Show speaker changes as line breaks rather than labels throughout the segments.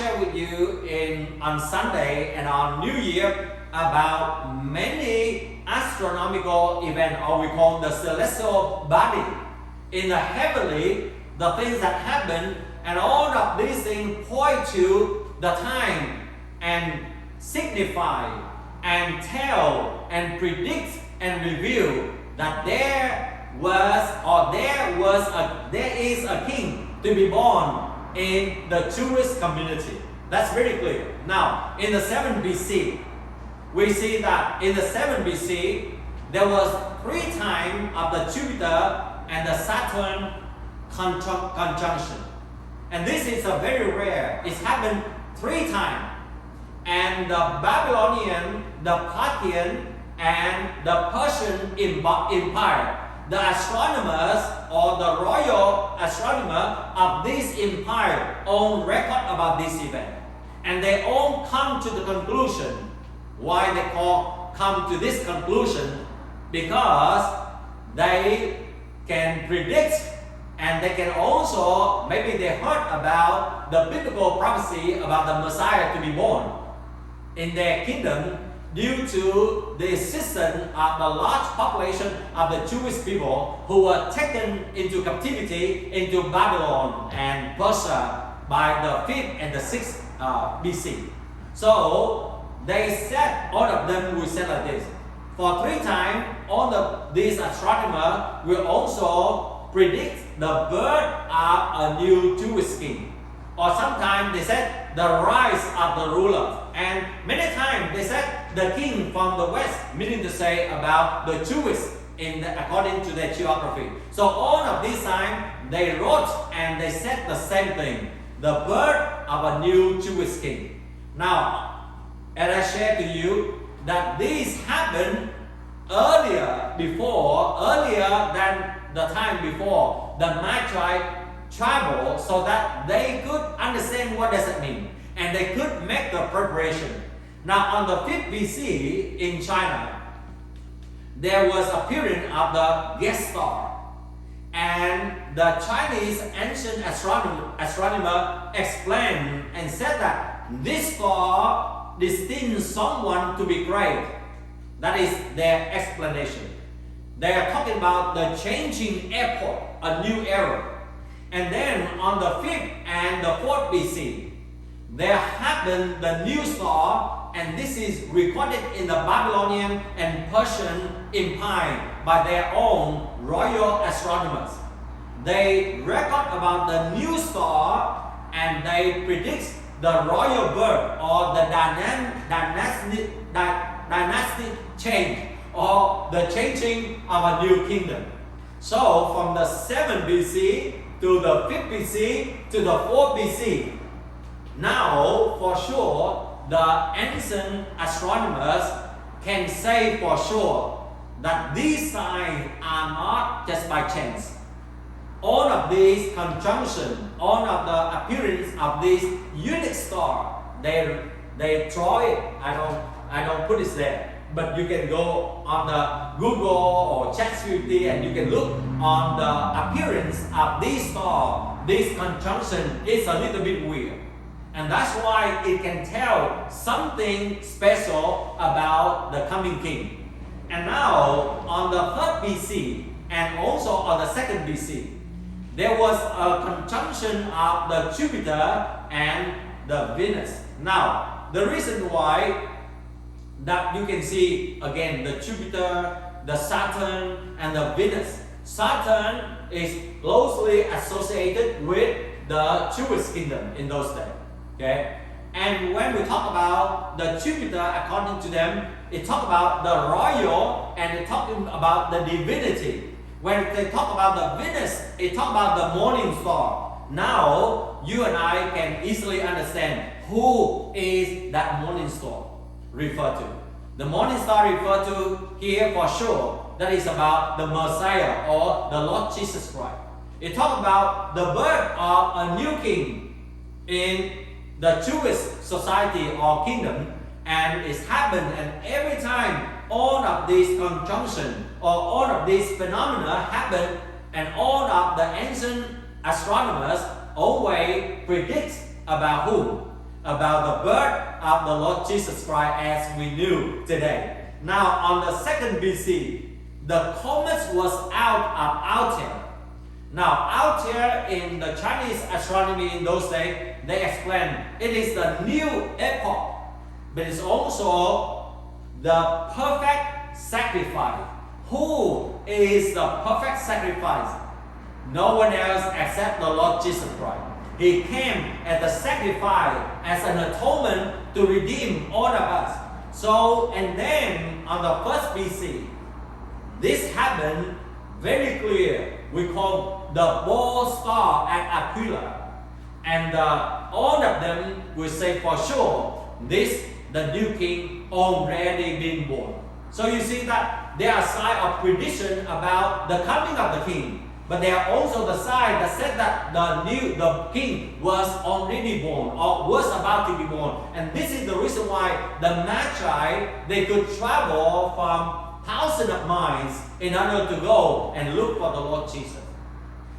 share with you on Sunday and on New Year about many astronomical events, or we call the celestial body in the heavenly, the things that happen, and all of these things point to the time and signify and tell and predict and reveal that there is a king to be born in the Jewish community. That's very clear. Now, in the 7 BC, we see that in the 7 BC, there was 3 times of the Jupiter and the Saturn conjunction. And this is a very rare. It's happened 3 times. And the Babylonian, the Parthian, and the Persian Empire, the astronomers or the royal astronomer of this empire all record about this event. And they all come to the conclusion. Why they come to this conclusion? Because they can predict, and they can also, maybe they heard about the biblical prophecy about the Messiah to be born in their kingdom, due to the existence of the large population of the Jewish people who were taken into captivity into Babylon and Persia by the 5th and the 6th BC. So they said, all of them will say like this. For 3 times, all of these astronomers will also predict the birth of a new Jewish king. Or sometimes they said the rise of the ruler. And many times they said the king from the west, meaning to say about the Jewish according to their geography. So all of these times they wrote and they said the same thing, the birth of a new Jewish king. Now, as I shared to you that this happened earlier than the time before the Magi travel, so that they could understand what does it mean and they could make the preparation. Now on the 5th BC in China, there was a period of the guest star, and the Chinese ancient astronomer explained and said that this star destined someone to be great. That is their explanation. They are talking about the changing epoch, a new era. And then on the 5th and the 4th BC, there happened the new star, and this is recorded in the Babylonian and Persian Empire by their own royal astronomers. They record about the new star and they predict the royal birth or the dynasty change or the changing of a new kingdom. So from the 7th BC to the 5th BC to the 4th BC, now for sure the ancient astronomers can say for sure that these signs are not just by chance. All of these conjunction, all of the appearance of this unique star, they draw it. I don't put it there, but you can go on the Google or ChatGPT and you can look on the appearance of this star. This conjunction is a little bit weird, and that's why it can tell something special about the coming king. And now on the 3rd BC and also on the 2nd BC, there was a conjunction of the Jupiter and the Venus. Now, the reason why that you can see again the Jupiter, the Saturn, and the Venus. Saturn is closely associated with the Jewish kingdom in those days. Okay? And when we talk about the Jupiter, according to them, it talk about the royal and it talking about the divinity. When they talk about the Venus, it talk about the morning star. Now, you and I can easily understand who is that morning star referred to. The morning star referred to here for sure, that is about the Messiah or the Lord Jesus Christ. It talks about the birth of a new king in the Jewish society or kingdom, and it's happened, and every time all of these conjunction or all of these phenomena happen, and all of the ancient astronomers always predict about whom? about the birth of the Lord Jesus Christ as we knew today. Now on the 2nd BC, the comet was out of Altair. Now Altair in the Chinese astronomy in those days, they explain it is the new epoch, but it's also the perfect sacrifice. Who is the perfect sacrifice? No one else except the Lord Jesus Christ. He came as a sacrifice, as an atonement to redeem all of us. So, and then on the 1st BC, this happened very clear. We call the ball star at Aquila. And all of them will say for sure, this, the new king, already been born. So you see that there are signs of prediction about the coming of the king. But there are also the signs that said that the king was already born or was about to be born. And this is the reason why the Magi, they could travel from thousands of miles in order to go and look for the Lord Jesus.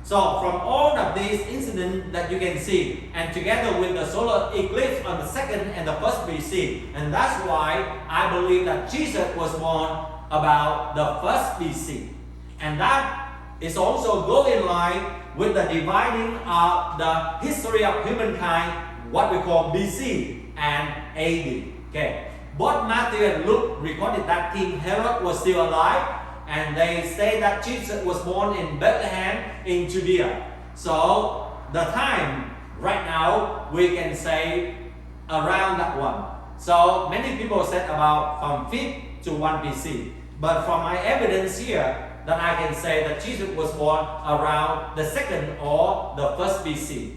So from all of these incidents that you can see, and together with the solar eclipse on the 2nd and the 1st BC, and that's why I believe that Jesus was born about the 1st BC. And that is also go in line with the dividing of the history of humankind, what we call BC and AD. Okay. Both Matthew and Luke recorded that King Herod was still alive, and they say that Jesus was born in Bethlehem in Judea. So the time right now we can say around that one. So many people said about from 5th to 1 BC. But from my evidence here, that I can say that Jesus was born around the 2nd or the 1st BC.